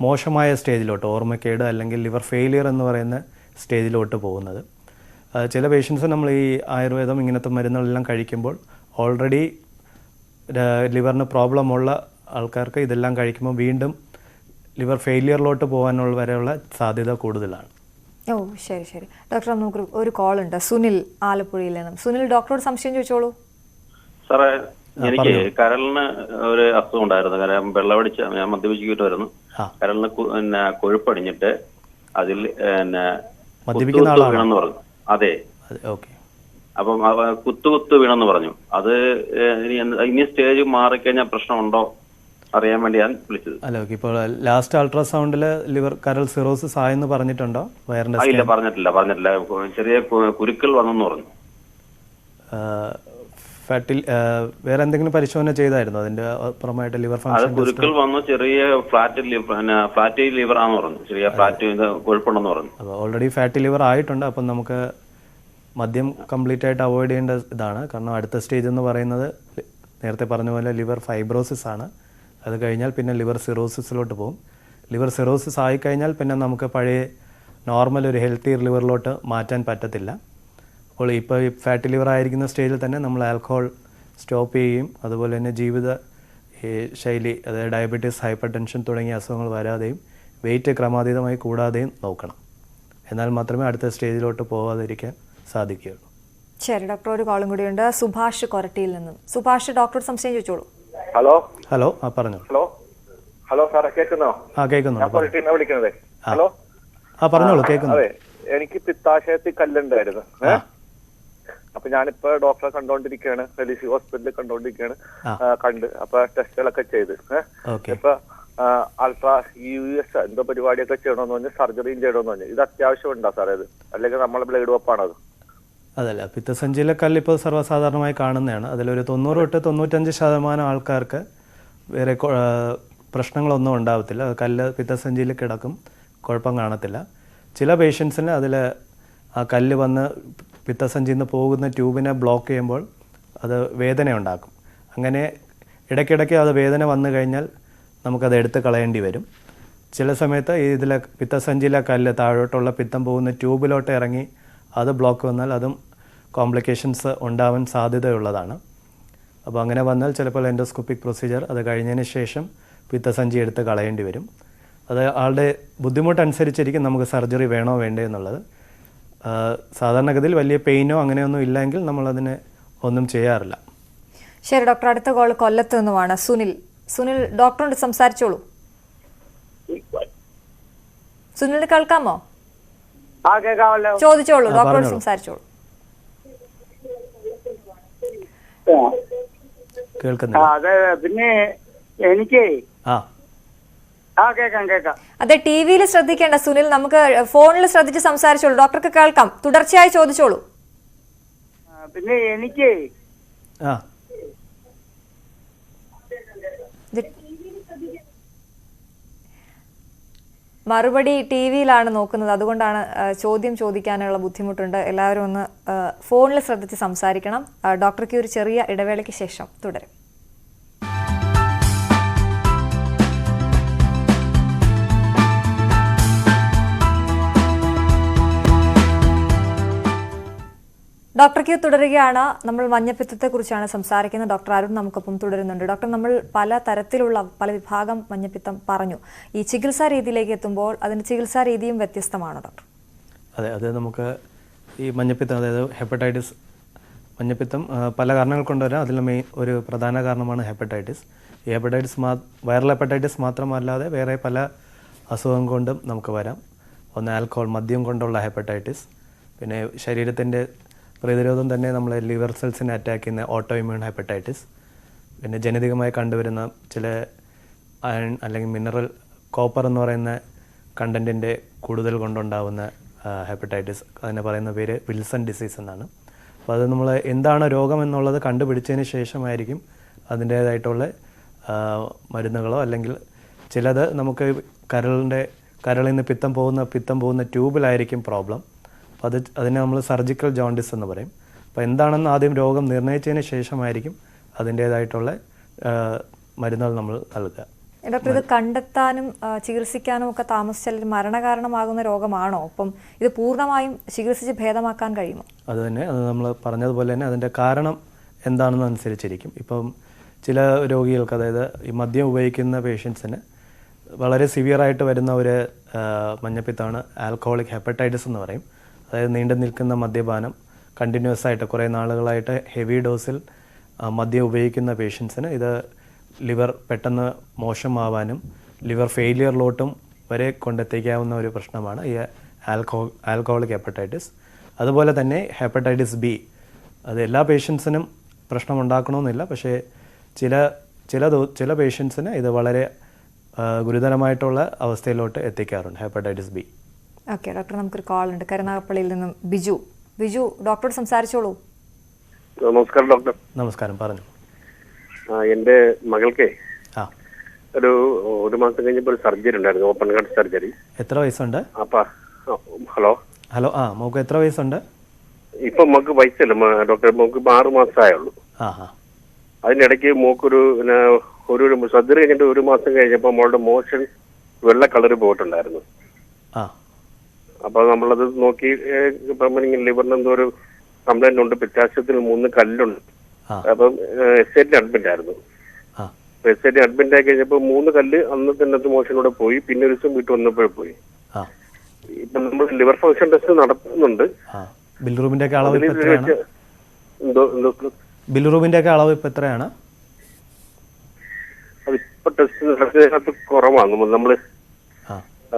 മോശമായ സ്റ്റേജിലോട്ട്, ഓർമ്മക്കേട് അല്ലെങ്കിൽ ലിവർ ഫെയിലിയർ എന്ന് പറയുന്ന സ്റ്റേജിലോട്ട് പോകുന്നത്. ചില പേഷ്യൻസ് നമ്മൾ ഈ ആയുർവേദം ഇങ്ങനത്തെ മരുന്നുകളെല്ലാം കഴിക്കുമ്പോൾ ഓൾറെഡി ലിവറിന് പ്രോബ്ലം ഉള്ള ആൾക്കാർക്ക് ഇതെല്ലാം കഴിക്കുമ്പോൾ വീണ്ടും ലിവർ ഫെയിലിയറിലോട്ട് പോകാനുള്ള വരെയുള്ള സാധ്യത കൂടുതലാണ്. ഓ ശരി ശരി ഡോക്ടർ, നമുക്ക് ഒരു കോൾ ഉണ്ട്. സുനിൽ ആലപ്പുഴയിൽ നിന്നും. സുനിൽ, ഡോക്ടറോട് സംശയം ചോദിച്ചോളൂ. സാറേ, എനിക്ക് കരളിന് ഒരു അസുഖം ഉണ്ടായിരുന്നു. കാരണം വെള്ളമടിച്ച് ഞാൻ മദ്യപിച്ചിട്ട് വരുന്നു. കരളിന് പിന്നെ കൊഴുപ്പടിഞ്ഞിട്ട് അതിൽ വീണെന്ന് പറഞ്ഞു. അതെ, അപ്പം കുത്തു വീണെന്ന് പറഞ്ഞു. അത് ഇനി സ്റ്റേജ് മാറിക്കഴിഞ്ഞാൽ പ്രശ്നമുണ്ടോ അറിയാൻ വേണ്ടി ഞാൻ വിളിച്ചത്. അല്ല, ഓക്കെ. ഇപ്പോൾ ലാസ്റ്റ് അൾട്രാസൗണ്ടിൽ ലിവർ കരൾ സിറോസിസ് ആയെന്ന് പറഞ്ഞിട്ടുണ്ടോ? ഇല്ല, പറഞ്ഞിട്ടില്ല. ചെറിയ കുരുക്കൾ വന്നെന്ന് പറഞ്ഞു. വേറെ എന്തെങ്കിലും പരിശോധന ചെയ്തായിരുന്നു അതിന്റെ പുറമായിട്ട്? ലിവർ ഫംഗ്ഷൻ കുരുക്കൾ വന്നു, ചെറിയ ഫ്ലാറ്റി ലിവർ ആണെന്ന് പറഞ്ഞു. ചെറിയ ഫ്ലാറ്റ് കൊഴുപ്പുണ്ടെന്ന് പറഞ്ഞു. അപ്പോൾ ഓൾറെഡി ഫാറ്റി ലിവർ ആയിട്ടുണ്ട്. അപ്പം നമുക്ക് മദ്യം കംപ്ലീറ്റ് ആയിട്ട് അവോയ്ഡ് ചെയ്യേണ്ട ഇതാണ്. കാരണം അടുത്ത സ്റ്റേജ് എന്ന് പറയുന്നത് നേരത്തെ പറഞ്ഞ പോലെ ലിവർ ഫൈബ്രോസിസ് ആണ്. അത് കഴിഞ്ഞാൽ പിന്നെ ലിവർ സിറോസിസിലോട്ട് പോകും. ലിവർ സിറോസിസ് ആയിക്കഴിഞ്ഞാൽ പിന്നെ നമുക്ക് പഴയ നോർമൽ ഒരു ഹെൽത്തി ലിവറിലോട്ട് മാറ്റാൻ പറ്റത്തില്ല. അപ്പോൾ ഇപ്പോൾ ഈ ഫാറ്റി ലിവർ ആയിരിക്കുന്ന സ്റ്റേജിൽ തന്നെ നമ്മൾ ആൽക്കഹോൾ സ്റ്റോപ്പ് ചെയ്യുകയും അതുപോലെ തന്നെ ജീവിത ശൈലി, അതായത് ഡയബറ്റീസ്, ഹൈപ്പർ ടെൻഷൻ തുടങ്ങിയ അസുഖങ്ങൾ വരാതെയും വെയിറ്റ് ക്രമാതീതമായി കൂടാതെയും നോക്കണം. എന്നാൽ മാത്രമേ അടുത്ത സ്റ്റേജിലോട്ട് പോകാതിരിക്കാൻ സാധിക്കുകയുള്ളൂ. ശരി ഡോക്ടർ, ഒരു കോളും കൂടിയുണ്ട്. സുഭാഷ് കൊരട്ടിയിൽ നിന്നും. സുഭാഷ്, ഡോക്ടറോട് സംശയം ചോദിച്ചോളൂ. ഹലോ, പറഞ്ഞു. ഹലോ സാറേ, കേൾക്കുന്നോ? കേൾക്കുന്നു. വിളിക്കുന്നത്. ഹലോ, പറഞ്ഞോളൂ, കേൾക്കുന്നു. അതെ, എനിക്ക് പിത്താശയത്തിൽ കല്ലുണ്ടായിരുന്നു. അപ്പൊ ഞാനിപ്പോ ഡോക്ടറെ കണ്ടോണ്ടിരിക്കുകയാണ്, ഫെലിസി ഹോസ്പിറ്റലിൽ കണ്ടോണ്ടിരിക്കുകയാണ്. കണ്ട് അപ്പൊ ടെസ്റ്റുകളൊക്കെ ചെയ്ത് ഇപ്പൊ അൾട്രാ US എന്തോ പരിപാടിയൊക്കെ ചെയ്യണമെന്ന് പറഞ്ഞ് സർജറിയും ചെയ്യണമെന്ന് പറഞ്ഞു. ഇത് അത്യാവശ്യം ഉണ്ടോ സാറേ? ഇത് അല്ലെങ്കിൽ നമ്മളെ ബ്ലഡ് വെപ്പാണോ അത്? അതല്ല, പിത്തസഞ്ചിയിലെ കല്ല് ഇപ്പോൾ സർവ്വസാധാരണമായി കാണുന്നതാണ്. അതിലൊരു 90 തൊട്ട് 95% ആൾക്കാർക്ക് വേറെ പ്രശ്നങ്ങളൊന്നും ഉണ്ടാവത്തില്ല. കല്ല് പിത്തസഞ്ചിയിൽ കിടക്കും, കുഴപ്പം കാണത്തില്ല. ചില പേഷ്യൻസിന് അതിൽ ആ കല്ല് വന്ന് പിത്തസഞ്ചിയിൽ നിന്ന് പോകുന്ന ട്യൂബിനെ ബ്ലോക്ക് ചെയ്യുമ്പോൾ അത് വേദന ഉണ്ടാക്കും. അങ്ങനെ ഇടയ്ക്കിടയ്ക്ക് അത് വേദന വന്നു കഴിഞ്ഞാൽ നമുക്കത് എടുത്ത് കളയേണ്ടി വരും. ചില സമയത്ത് ഇതിലെ പിത്തസഞ്ചിയിലെ കല്ല് താഴോട്ടുള്ള പിത്തം പോകുന്ന ട്യൂബിലോട്ട് ഇറങ്ങി അത് ബ്ലോക്ക് വന്നാൽ അതും കോംപ്ലിക്കേഷൻസ് ഉണ്ടാവാൻ സാധ്യതയുള്ളതാണ്. അപ്പോൾ അങ്ങനെ വന്നാൽ ചിലപ്പോൾ എൻഡോസ്കോപ്പിക് പ്രൊസീജിയർ അത് കഴിഞ്ഞതിന് ശേഷം പിത്തസഞ്ചി എടുത്ത് കളയേണ്ടി വരും. അത് ആളുടെ ബുദ്ധിമുട്ടനുസരിച്ചിരിക്കും നമുക്ക് സർജറി വേണോ വേണ്ടേ എന്നുള്ളത്. സാധാരണഗതിയിൽ വലിയ പെയിനോ അങ്ങനെയൊന്നും ഇല്ലെങ്കിൽ നമ്മളതിനെ ഒന്നും ചെയ്യാറില്ല. ശരി ഡോക്ടർ, അടുത്ത കോൾ കൊല്ലത്ത് നിന്നുമാണ്. സുനിൽ, ഡോക്ടറോട് സംസാരിച്ചോളൂ. സുനിൽ, കേൾക്കാമോ? ചോദിച്ചോളൂ, ഡോക്ടറോട് സംസാരിച്ചോളൂ. അതെ, പിന്നെ എനിക്ക് കേക്കാം. അതെ, ടിവിയിൽ ശ്രദ്ധിക്കേണ്ട സുനിൽ, നമുക്ക് ഫോണിൽ ശ്രദ്ധിച്ച് സംസാരിച്ചോളൂ. ഡോക്ടർക്ക് കേൾക്കാം, തുടർച്ചയായി ചോദിച്ചോളൂ. പിന്നെ എനിക്ക് മറുപടി ടിവിയിലാണ് നോക്കുന്നത്, അതുകൊണ്ടാണ് ചോദ്യം ചോദിക്കാനുള്ള ബുദ്ധിമുട്ടുണ്ട്. എല്ലാവരും ഒന്ന് ഫോണിൽ ശ്രദ്ധിച്ച് സംസാരിക്കണം. ഡോക്ടർക്ക് ഒരു ചെറിയ ഇടവേളയ്ക്ക് ശേഷം തുടരും. ഡോക്ടർ ക്യൂ തുടരുകയാണ്. നമ്മൾ മഞ്ഞപ്പിത്തത്തെക്കുറിച്ചാണ് സംസാരിക്കുന്നത്. ഡോക്ടർ അരുൺ നമുക്കൊപ്പം തുടരുന്നുണ്ട്. ഡോക്ടർ, നമ്മൾ പല തരത്തിലുള്ള പല വിഭാഗം മഞ്ഞപ്പിത്തം പറഞ്ഞു. ഈ ചികിത്സാ രീതിയിലേക്ക് എത്തുമ്പോൾ അതിൻ്റെ ചികിത്സാ രീതിയും വ്യത്യസ്തമാണ് ഡോക്ടർ. അതെ, അത് നമുക്ക് ഈ മഞ്ഞപ്പിത്തം, അതായത് ഹെപ്പറ്റൈറ്റിസ്, മഞ്ഞപ്പിത്തം പല കാരണങ്ങൾ കൊണ്ടുവരാം. അതിൽ ഒരു പ്രധാന കാരണമാണ് ഹെപ്പറ്റൈറ്റിസ്. ഈ ഹെപ്പറ്റൈറ്റിസ് വൈറൽ ഹെപ്പറ്റൈറ്റിസ് മാത്രമല്ലാതെ വേറെ പല അസുഖം കൊണ്ടും നമുക്ക് വരാം. ഒന്ന് ആൽക്കഹോൾ, മദ്യം കൊണ്ടുള്ള ഹെപ്പറ്റൈറ്റിസ്. പിന്നെ ശരീരത്തിൻ്റെ പ്രതിരോധം തന്നെ നമ്മളെ ലിവർ സെൽസിനെ അറ്റാക്ക് ചെയ്യുന്ന ഓട്ടോ ഇമ്മ്യൂൺ ഹെപ്പറ്റൈറ്റിസ്. പിന്നെ ജനിതകമായി കണ്ടുവരുന്ന ചില അയൺ അല്ലെങ്കിൽ മിനറൽ കോപ്പർ എന്ന് പറയുന്ന കണ്ടൻറ്റിൻ്റെ കൂടുതൽ കൊണ്ടുണ്ടാകുന്ന ഹെപ്പറ്റൈറ്റിസ്. അതിനെ പറയുന്ന പേര് വിൽസൺ ഡിസീസ് എന്നാണ്. അപ്പോൾ അത് നമ്മൾ എന്താണ് രോഗം എന്നുള്ളത് കണ്ടുപിടിച്ചതിന് ശേഷമായിരിക്കും അതിൻ്റേതായിട്ടുള്ള മരുന്നുകളോ, അല്ലെങ്കിൽ ചിലത് നമുക്ക് കരളിൽ നിന്ന് പിത്തം പോകുന്ന ട്യൂബിലായിരിക്കും പ്രോബ്ലം. അപ്പോൾ അതിനെ നമ്മൾ സർജിക്കൽ ജോണ്ടിസ് എന്ന് പറയും. അപ്പോൾ എന്താണെന്ന് ആദ്യം രോഗം നിർണ്ണയിച്ചതിന് ശേഷമായിരിക്കും അതിൻ്റേതായിട്ടുള്ള മരുന്നുകൾ നമ്മൾ നൽകുക. ഡോക്ടർ, ഇത് കണ്ടെത്താനും ചികിത്സിക്കാനും ഒക്കെ താമസിച്ചാൽ മരണകാരണമാകുന്ന രോഗമാണോ? അപ്പം ഇത് പൂർണ്ണമായും ചികിത്സിച്ച് ഭേദമാക്കാൻ കഴിയുമോ? അത് തന്നെ, അത് നമ്മൾ പറഞ്ഞതുപോലെ തന്നെ അതിൻ്റെ കാരണം എന്താണെന്ന് അനുസരിച്ചിരിക്കും. ഇപ്പം ചില രോഗികൾക്ക്, അതായത് ഈ മദ്യം ഉപയോഗിക്കുന്ന പേഷ്യൻസിന് വളരെ സിവിയറായിട്ട് വരുന്ന ഒരു മഞ്ഞപ്പിത്തമാണ് ആൽക്കഹോളിക് ഹെപ്പറ്റൈറ്റിസ് എന്ന് പറയും. അതായത് നീണ്ടു നിൽക്കുന്ന മദ്യപാനം, കണ്ടിന്യൂസ് ആയിട്ട് കുറേ നാളുകളായിട്ട് ഹെവി ഡോസിൽ മദ്യം ഉപയോഗിക്കുന്ന പേഷ്യൻസിന് ഇത് ലിവർ പെട്ടെന്ന് മോശമാവാനും ലിവർ ഫെയിലിയറിലോട്ടും വരെ കൊണ്ടെത്തിക്കാവുന്ന ഒരു പ്രശ്നമാണ് ഈ ആൽക്കഹോളിക് ഹെപ്പറ്റൈറ്റിസ്. അതുപോലെ തന്നെ ഹെപ്പറ്റൈറ്റിസ് ബി, അത് എല്ലാ പേഷ്യൻസിനും പ്രശ്നമുണ്ടാക്കണമെന്നില്ല, പക്ഷേ ചില പേഷ്യൻസിന് ഇത് വളരെ ഗുരുതരമായിട്ടുള്ള അവസ്ഥയിലോട്ട് എത്തിക്കാറുണ്ട് ഹെപ്പറ്റൈറ്റിസ് ബി. ഓക്കെ ഡോക്ടർ, നമുക്കൊരു കോൾ ഉണ്ട് കരുനാഗപ്പള്ളിയിൽ നിന്നും. ബിജു ഡോക്ടറോട് സംസാരിച്ചോളൂ. നമസ്കാരം ഡോക്ടർ. നമസ്കാരം, പറഞ്ഞു. എന്റെ മകൾക്ക് ഒരു മാസം കഴിഞ്ഞപ്പോൾ ഒരു സർജറി ഉണ്ടായിരുന്നു, ഓപ്പൺ ഹാർട്ട് സർജറി. എത്ര വയസ്സുണ്ട്? ഹലോ. മോക്ക് എത്ര വയസ്സുണ്ട്? ഇപ്പൊ മോക്ക് വയസ്സില്ല ഡോക്ടർ, മോക്ക് 6 മാസമായുള്ളൂ. അതിനിടയ്ക്ക് മോക്കൊരു സർജറി കഴിഞ്ഞിട്ട് 1 മാസം കഴിഞ്ഞപ്പോൾ മോളുടെ മോഷൻ വെള്ള കളർ പോയിട്ടുണ്ടായിരുന്നു. അപ്പൊ നമ്മളത് നോക്കി ലിവറിന് എന്തോ ഒരു കംപ്ലൈന്റ് ഉണ്ട്, പിത്താശയത്തിൽ 3 കല്ലുണ്ട്. അപ്പം എസ്ഐറ്റി അഡ്മിറ്റ് ആയിരുന്നു. എസ്ഐറ്റി അഡ്മിറ്റ് ആയി കഴിഞ്ഞപ്പോ 3 കല്ല് അന്നത്തെ മോഷനോടെ പോയി. പിന്നെ ഒരു ദിവസം വീട്ടിൽ വന്നപ്പോഴേ പോയി. ഇപ്പൊ നമ്മൾ ലിവർ ഫംഗ്ഷൻ ടെസ്റ്റ് നടത്തുന്നുണ്ട്. ബിൽറൂബിന്റെ ഒക്കെ അളവ് ഇപ്പൊ എത്രയാണ്? അതിപ്പോ ടെസ്റ്റ് നടത്തിയതിനകത്ത് കുറവാണ്. നമ്മള്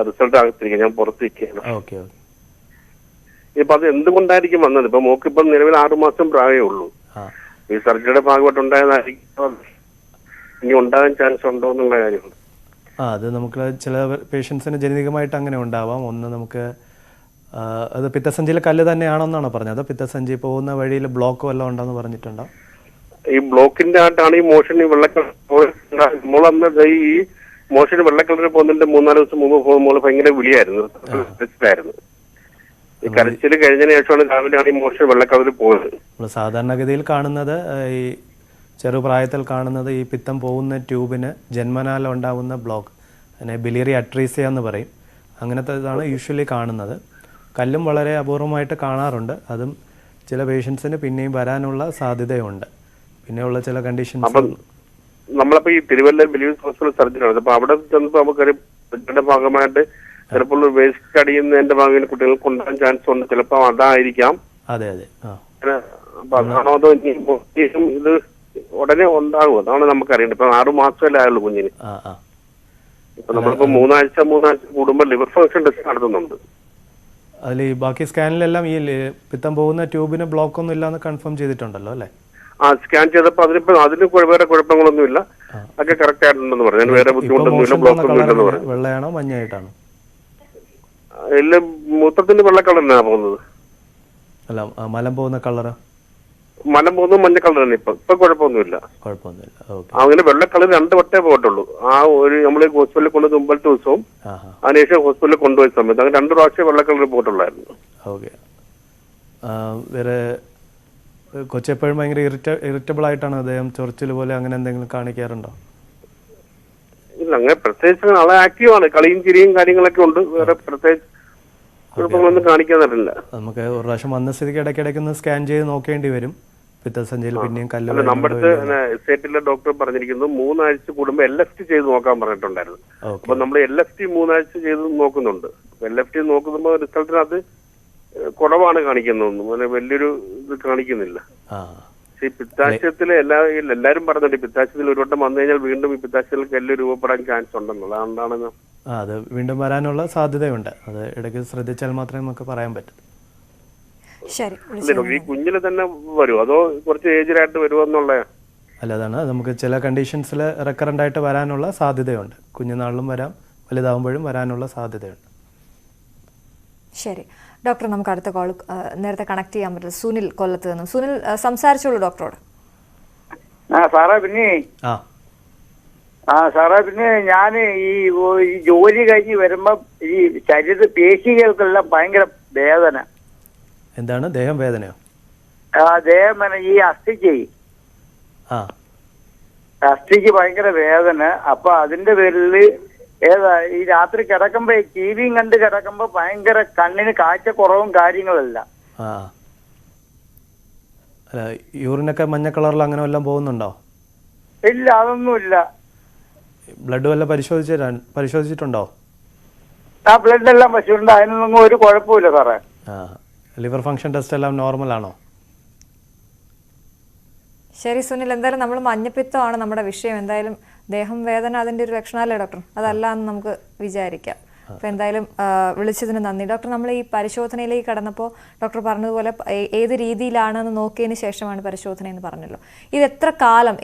റിസൾട്ട് അകത്തിരിക്കുക, ഞാൻ പുറത്തിരിക്കുകയാണ്. ഇപ്പൊ അത് എന്തുകൊണ്ടായിരിക്കും വന്നത്? ഇപ്പൊ മോക്കിപ്പോ നിലവിൽ 6 മാസം പ്രായമേ ഉള്ളൂ. ഈ സർജറിയുടെ ഭാഗമായിട്ട് ഉണ്ടായതായിരിക്കും, ഇനി ഉണ്ടാകാൻ ചാൻസ് ഉണ്ടോ എന്നുള്ള കാര്യമാണ്. അത് നമുക്ക് ചില പേഷ്യൻസിന് ജനിതകമായിട്ട് അങ്ങനെ ഉണ്ടാവാം. ഒന്ന് നമുക്ക് അത് പിത്തസഞ്ചിയിലെ കല്ല് തന്നെയാണെന്നാണോ പറഞ്ഞത്? അതോ പിത്തസഞ്ചി പോകുന്ന വഴിയിൽ ബ്ലോക്ക് വല്ലതും ഉണ്ടെന്ന് പറഞ്ഞിട്ടുണ്ടോ? ഈ ബ്ലോക്കിന്റെ ആയിട്ടാണ് ഈ മോഷൻ ഈ വെള്ളക്കളർ ഈ മോഷന് വെള്ളക്കളറിൽ പോകുന്നതിന്റെ 3-4 ദിവസം മുമ്പ് പോകുമ്പോൾ ഭയങ്കര വിളിയായിരുന്നു, ഈ കരച്ചിൽ കഴിഞ്ഞതിന് ശേഷമാണ് രാവിലെയാണ് ഈ മോഷൻ വെള്ളക്കളറിൽ പോകുന്നത്. നമ്മൾ സാധാരണഗതിയിൽ കാണുന്നത് ഈ ചെറുപ്രായത്തിൽ കാണുന്നത് ഈ പിത്തം പോകുന്ന ട്യൂബിന് ജന്മനാൽ ഉണ്ടാകുന്ന ബ്ലോക്ക്, അതിനെ ബിലിയറി അട്രീസിയ എന്ന് പറയും. അങ്ങനത്തെ ഇതാണ് യൂഷ്വലി കാണുന്നത്. കല്ലും വളരെ അപൂർവമായിട്ട് കാണാറുണ്ട്. അതും ചില പേഷ്യൻസിന് പിന്നെയും വരാനുള്ള സാധ്യതയുണ്ട്. പിന്നെയുള്ള ചില കണ്ടീഷൻസ് നമ്മളപ്പോ ഈ തിരുവല്ല ബിലീവ് ഹോസ്പിറ്റൽ സർജറി ആണ്. അപ്പൊ അവിടെ ചെന്നപ്പോ നമുക്കൊരു ഭാഗമായിട്ട് ചിലപ്പോൾ വേസ്റ്റ് അടിയുന്നതിന്റെ ഭാഗം കുട്ടികൾക്ക് ഉണ്ടാകാൻ ചാൻസ് ഉണ്ട്. ചിലപ്പോ അതായിരിക്കാം. അതെ. അപ്പൊ അതാണോ അതോ ഇത് ഉടനെ ഉണ്ടാകും? അതാണ് നമുക്കറിയേണ്ടത്. ഇപ്പൊ 6 മാസമല്ലേ ആയുള്ളൂ കുഞ്ഞിന്. ഇപ്പൊ നമ്മളിപ്പോ 3 ആഴ്ച കൂടുമ്പോൾ ലിവർ ഫംഗ്ഷൻ ടെസ്റ്റ് നടത്തുന്നുണ്ട്. അതിൽ ഈ ബാക്കി സ്കാനിലെല്ലാം ഈ പിത്തം പോകുന്ന ട്യൂബിന് ബ്ലോക്ക് ഒന്നും ഇല്ലാന്ന് കൺഫേം ചെയ്തിട്ടുണ്ടല്ലോ അല്ലേ? സ്കാൻ ചെയ്തപ്പോ അതിന് വേറെ കുഴപ്പങ്ങളൊന്നുമില്ല, ഒക്കെ കറക്റ്റ് ആയിട്ടുണ്ടെന്ന് പറഞ്ഞു. വേറെ ബുദ്ധിമുട്ടൊന്നുമില്ല, ബ്ലോക്ക് ഒന്നും ഇല്ലെന്ന് പറഞ്ഞു. വെള്ളയാണോ മഞ്ഞയായിട്ടാണോ? ഇല്ല, മൂത്രത്തിന്റെ വെള്ള കളറിനാണ് പോകുന്നത്. അല്ല, മലം പോകുന്ന കളറ്? മലം പോകുന്നത് മഞ്ഞ കളറാണ്. ഇപ്പൊ കുഴപ്പമൊന്നുമില്ല. അങ്ങനെ വെള്ള കളർ 2 വട്ടേ പോയിട്ടുള്ളൂ. നമ്മള് ഹോസ്പിറ്റലിൽ കൊണ്ടുവന്ന മുമ്പത്തെ ദിവസവും അതിനുശേഷം ഹോസ്പിറ്റലിൽ കൊണ്ടുപോയ സമയത്ത് അങ്ങനെ 2 പ്രാവശ്യം വെള്ള കളർ പോയിട്ടുള്ളായിരുന്നു. വേറെ കൊച്ചെപ്പോഴും ഭയങ്കര ഇറിറ്റബിൾ ആയിട്ടാണ് അദ്ദേഹം? ചൊറിച്ചിൽ പോലെ അങ്ങനെ എന്തെങ്കിലും കാണിക്കാറുണ്ടോ? ഇല്ല, അങ്ങനെ പ്രത്യേകിച്ച് ആളെ ആക്റ്റീവാണ്, കളിയും ചിരിയും കാര്യങ്ങളൊക്കെ ഉണ്ട്. വേറെ പ്രത്യേകിച്ച് കുഴപ്പങ്ങളൊന്നും കാണിക്കാറില്ല. നമുക്ക് ഒരു പ്രാവശ്യം വന്ന സ്ഥിതിക്ക് ഇടയ്ക്കിടയ്ക്ക് ഒന്ന് സ്കാൻ ചെയ്ത് നോക്കേണ്ടി വരും. പിത്തസഞ്ചിയിൽ പിന്നെയും കല്ല്. നമ്മുടെ സ്റ്റേറ്റിലെ ഡോക്ടർ പറഞ്ഞിരിക്കുന്നത് 3 ആഴ്ച കൂടുമ്പോൾ LFT ചെയ്ത് നോക്കാൻ പറഞ്ഞിട്ടുണ്ടായിരുന്നു. അപ്പൊ നമ്മൾ LFT 3 ആഴ്ച ചെയ്ത് നോക്കുന്നുണ്ട്. LFT നോക്കുമ്പോൾ റിസൾട്ടിനകത്ത് കുറവാണ് കാണിക്കുന്നതൊന്നും, അങ്ങനെ വലിയൊരു ഇത് കാണിക്കുന്നില്ല. പക്ഷെ ഈ പിത്താശയത്തില് എല്ലാരും പറഞ്ഞിട്ട് പിത്താശയത്തിൽ ഒരു വട്ടം വന്നു കഴിഞ്ഞാൽ വീണ്ടും ഈ പിത്താശയത്തിൽ കല്ല് രൂപപ്പെടാൻ ചാൻസ് ഉണ്ടെന്നുള്ളത്. അതുകൊണ്ടാണ് അത് വീണ്ടും വരാനുള്ള സാധ്യതയുണ്ട്. അത് ഇടയ്ക്ക് ശ്രദ്ധിച്ചാൽ മാത്രമേ നമുക്ക് പറയാൻ പറ്റൂ. ഈ കുഞ്ഞില് തന്നെ വരുമോ അതോ കുറച്ച് ഏജിലായിട്ട് വരുമോ എന്നുള്ള? അല്ല, അതാണ് നമുക്ക് ചില കണ്ടീഷൻസിൽ റെക്കറന്റ് ആയിട്ട് വരാനുള്ള സാധ്യതയുണ്ട്. കുഞ്ഞുനാളിലും വരാം, വലുതാവുമ്പോഴും വരാനുള്ള സാധ്യതയുണ്ട്. ശരി ഡോക്ടർ, നമുക്ക് അടുത്ത കോൾ നേരത്തെ കണക്ട് ചെയ്യാൻ പറ്റില്ല. സുനിൽ കൊല്ലത്ത് നിന്നും. സുനിൽ സംസാരിച്ചോളൂ ഡോക്ടറോട്. സാറേ പിന്നെ ഞാൻ ഈ ജോലി കഴിഞ്ഞ് വരുമ്പോ ഈ ശരീര പേശികൾക്കെല്ലാം ഭയങ്കര വേദന. എന്താണ് ദേഹം വേദനയോ? ദേഹം ഈ അസ്ഥിക്ക് ഭയങ്കര വേദന. അപ്പൊ അതിന്റെ പേരിൽ ഈ രാത്രി കിടക്കുമ്പോ ടിവിയും കണ്ട് കിടക്കുമ്പോ ഭയങ്കര കണ്ണിന് കാഴ്ചക്കുറവും കാര്യങ്ങളല്ല. യൂറിനൊക്കെ മഞ്ഞ കളറിൽ അങ്ങനെ വല്ലതും പോകുന്നുണ്ടോ? ഇല്ല, അതൊന്നുമില്ല. ബ്ലഡ് വല്ല പരിശോധിച്ചിട്ടുണ്ടോ? ആ ബ്ലഡ് എല്ലാം പശുണ്ട്, അതിനൊന്നും ഒരു കുഴപ്പമില്ല സാറേ. ലിവർ ഫംഗ്ഷൻ ടെസ്റ്റ് എല്ലാം നോർമൽ ആണോ? ശരി സുനിൽ, എന്തായാലും നമ്മൾ മഞ്ഞപ്പിത്തമാണ് നമ്മുടെ വിഷയം. എന്തായാലും ദേഹം വേദന അതിൻ്റെ ഒരു ലക്ഷണമല്ലേ ഡോക്ടർ? അതല്ല എന്ന് നമുക്ക് വിചാരിക്കാം. അപ്പോൾ എന്തായാലും വിളിച്ചതിന് നന്ദി ഡോക്ടർ. നമ്മൾ ഈ പരിശോധനയിലേക്ക് കടന്നപ്പോൾ ഡോക്ടർ പറഞ്ഞതുപോലെ ഏത് രീതിയിലാണെന്ന് നോക്കിയതിന് ശേഷമാണ് പരിശോധന എന്ന് പറഞ്ഞല്ലോ. ഇത്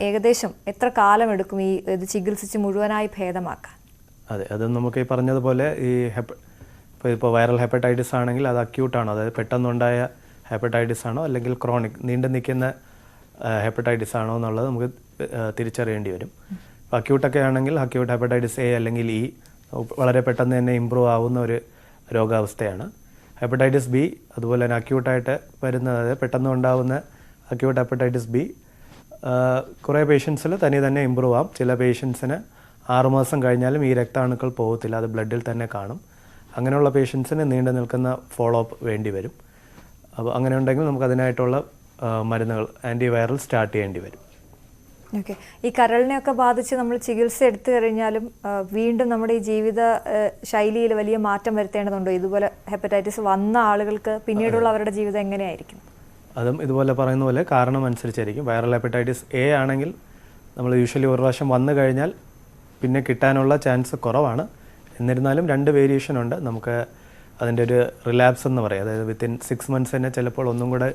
ഏകദേശം എത്ര കാലം എടുക്കും ഇത് ചികിത്സിച്ച് മുഴുവനായി ഭേദമാക്കാൻ? അതെ, അത് നമുക്ക് ഈ പറഞ്ഞതുപോലെ ഈ ഇപ്പോൾ വൈറൽ ഹെപ്പറ്റൈറ്റിസ് ആണെങ്കിൽ അത് അക്യൂട്ടാണോ, അതായത് പെട്ടെന്നുണ്ടായ ഹെപ്പറ്റൈറ്റിസ് ആണോ അല്ലെങ്കിൽ ക്രോണിക് നീണ്ടു നിൽക്കുന്ന ഹെപ്പറ്റൈറ്റിസ് ആണോ എന്നുള്ളത് നമുക്ക് തിരിച്ചറിയേണ്ടി വരും. അപ്പോൾ അക്യൂട്ടൊക്കെ ആണെങ്കിൽ അക്യൂട്ട് ഹെപ്പറ്റൈറ്റിസ് എ അല്ലെങ്കിൽ ഇ വളരെ പെട്ടെന്ന് തന്നെ ഇമ്പ്രൂവ് ആവുന്ന ഒരു രോഗാവസ്ഥയാണ്. ഹെപ്പറ്റൈറ്റിസ് ബി അതുപോലെ തന്നെ അക്യൂട്ടായിട്ട് വരുന്നത്, അതായത് പെട്ടെന്ന് ഉണ്ടാകുന്ന അക്യൂട്ട് ഹെപ്പറ്റൈറ്റിസ് ബി കുറേ പേഷ്യൻസിൽ തന്നെ ഇമ്പ്രൂവ് ആവും. ചില പേഷ്യൻസിന് 6 മാസം കഴിഞ്ഞാലും ഈ രക്താണുക്കൾ പോകത്തില്ല, അത് ബ്ലഡിൽ തന്നെ കാണും. അങ്ങനെയുള്ള പേഷ്യൻസിന് നീണ്ടു നിൽക്കുന്ന ഫോളോ അപ്പ് വേണ്ടി വരും. അപ്പോൾ അങ്ങനെ ഉണ്ടെങ്കിൽ നമുക്ക് അതിനായിട്ടുള്ള മരുന്നുകൾ ആൻറ്റിവൈറൽ സ്റ്റാർട്ട് ചെയ്യേണ്ടി വരും. ഓക്കെ, ഈ കരളിനെയൊക്കെ ബാധിച്ച് നമ്മൾ ചികിത്സ എടുത്തു കഴിഞ്ഞാലും വീണ്ടും നമ്മുടെ ഈ ജീവിത ശൈലിയിൽ വലിയ മാറ്റം വരുത്തേണ്ടതുണ്ടോ? ഇതുപോലെ ഹെപ്പറ്റൈറ്റിസ് വന്ന ആളുകൾക്ക് പിന്നീടുള്ള അവരുടെ ജീവിതം എങ്ങനെയായിരിക്കും? അതും ഇതുപോലെ പറയുന്ന പോലെ കാരണം അനുസരിച്ചായിരിക്കും. വൈറൽ ഹെപ്പറ്റൈറ്റിസ് എ ആണെങ്കിൽ നമ്മൾ യൂഷ്വലി ഒരു പ്രാവശ്യം വന്നു കഴിഞ്ഞാൽ പിന്നെ കിട്ടാനുള്ള ചാൻസ് കുറവാണ്. എന്നിരുന്നാലും 2 വേരിയേഷൻ ഉണ്ട്. നമുക്ക് അതിൻ്റെ ഒരു റിലാപ്സ് എന്ന് പറയും, അതായത് വിത്തിൻ 6 months തന്നെ ചിലപ്പോൾ ഒന്നും കൂടെ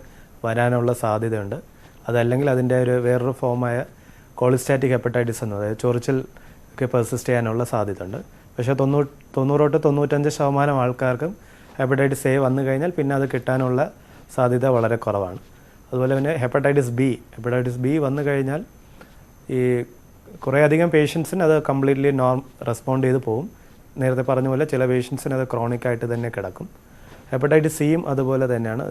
വരാനുള്ള സാധ്യതയുണ്ട്. അതല്ലെങ്കിൽ അതിൻ്റെ ഒരു വേറൊരു ഫോമായ കോളിസ്റ്റാറ്റിക് ഹെപ്പറ്റൈറ്റിസ് എന്ന്, അതായത് ചൊറിച്ചിൽ ഒക്കെ പെർസിസ്റ്റ് ചെയ്യാനുള്ള സാധ്യതയുണ്ട്. പക്ഷേ 90-95% ആൾക്കാർക്കും ഹെപ്പറ്റൈറ്റിസ് എ വന്നു കഴിഞ്ഞാൽ പിന്നെ അത് കിട്ടാനുള്ള സാധ്യത വളരെ കുറവാണ്. അതുപോലെ തന്നെ ഹെപ്പറ്റൈറ്റിസ് ബി വന്നു കഴിഞ്ഞാൽ ഈ കുറേയധികം പേഷ്യൻസിന് അത് കംപ്ലീറ്റ്ലി റെസ്പോണ്ട് ചെയ്ത് പോകും. നേരത്തെ പറഞ്ഞ പോലെ ചില പേഷ്യൻസിന് അത് ക്രോണിക്കായിട്ട് തന്നെ കിടക്കും. ഹെപ്പറ്റൈറ്റിസ് സിയും അതുപോലെ തന്നെയാണ്.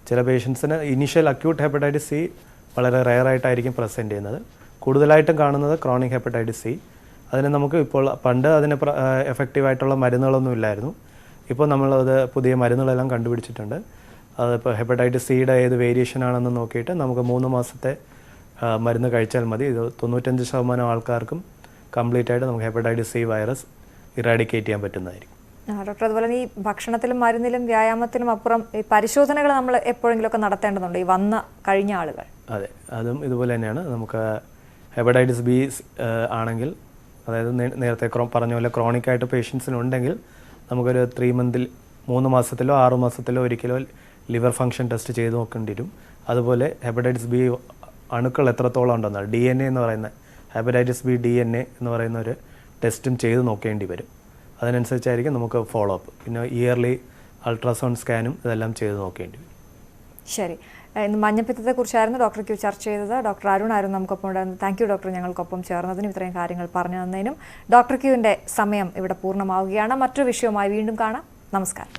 ചില പേഷ്യൻസിന് ഇനീഷ്യൽ അക്യൂട്ട് ഹെപ്പറ്റൈറ്റിസ് സി വളരെ റെയറായിട്ടായിരിക്കും പ്രസൻറ്റ് ചെയ്യുന്നത്. കൂടുതലായിട്ടും കാണുന്നത് ക്രോണിക് ഹെപ്പറ്റൈറ്റിസ് സി. അതിന് നമുക്ക് ഇപ്പോൾ പണ്ട് അതിന് എഫക്റ്റീവായിട്ടുള്ള മരുന്നുകളൊന്നും ഇല്ലായിരുന്നു. ഇപ്പോൾ നമ്മളത് പുതിയ മരുന്നുകളെല്ലാം കണ്ടുപിടിച്ചിട്ടുണ്ട്. അതിപ്പോൾ ഹെപ്പറ്റൈറ്റിസ് സിയുടെ ഏത് വേരിയേഷൻ ആണെന്ന് നോക്കിയിട്ട് നമുക്ക് 3 മാസത്തെ മരുന്ന് കഴിച്ചാൽ മതി. ഇത് 95% ആൾക്കാർക്കും കംപ്ലീറ്റ് ആയിട്ട് നമുക്ക് ഹെപ്പറ്റൈറ്റിസ് സി വൈറസ് ഇറാഡിക്കേറ്റ് ചെയ്യാൻ പറ്റുന്നതായിരിക്കും. ഡോക്ടർ, അതുപോലെ ഈ ഭക്ഷണത്തിലും മരുന്നിലും വ്യായാമത്തിലും അപ്പുറം ഈ പരിശോധനകൾ നമ്മൾ എപ്പോഴെങ്കിലുമൊക്കെ നടത്തേണ്ടതുണ്ട് ഈ വന്ന കഴിഞ്ഞ ആളുകൾ? അതെ, അതും ഇതുപോലെ തന്നെയാണ്. നമുക്ക് ഹെപ്പറ്റൈറ്റിസ് ബി ആണെങ്കിൽ, അതായത് നേരത്തെ പറഞ്ഞ പോലെ ക്രോണിക്കായിട്ട് പേഷ്യൻസിനുണ്ടെങ്കിൽ നമുക്കൊരു 3 മാസത്തിലോ 6 മാസത്തിലോ ഒരിക്കലോ ലിവർ ഫംഗ്ഷൻ ടെസ്റ്റ് ചെയ്ത് നോക്കേണ്ടി വരും. അതുപോലെ ഹെപ്പറ്റൈറ്റിസ് ബി അണുക്കൾ എത്രത്തോളം ഉണ്ടെന്ന് DNA എന്ന് പറയുന്ന ഹെപ്പറ്റൈറ്റിസ് ബി DNA എന്ന് പറയുന്ന ഒരു ടെസ്റ്റും ചെയ്ത് നോക്കേണ്ടി വരും. അതിനനുസരിച്ചായിരിക്കും നമുക്ക് ഫോളോ അപ്പ്. പിന്നെ ഇയർലി അൾട്രാസൗണ്ട് സ്കാനും ഇതെല്ലാം ചെയ്ത് നോക്കേണ്ടി വരും. ശരി, ഇന്ന് മഞ്ഞപ്പിത്തത്തെക്കുറിച്ചായിരുന്നു ഡോക്ടർ ക്യൂ ചർച്ച ചെയ്തത്. ഡോക്ടർ അരുൺ ആയിരുന്നു നമുക്കൊപ്പം ഉണ്ടായിരുന്നത്. താങ്ക് യു ഡോക്ടർ, ഞങ്ങൾക്കൊപ്പം ചേർന്നതിനും ഇത്രയും കാര്യങ്ങൾ പറഞ്ഞു തന്നതിനും. ഡോക്ടർ ക്യൂവിൻ്റെ സമയം ഇവിടെ പൂർണ്ണമാവുകയാണ്. മറ്റൊരു വിഷയവുമായി വീണ്ടും കാണാം. നമസ്കാരം.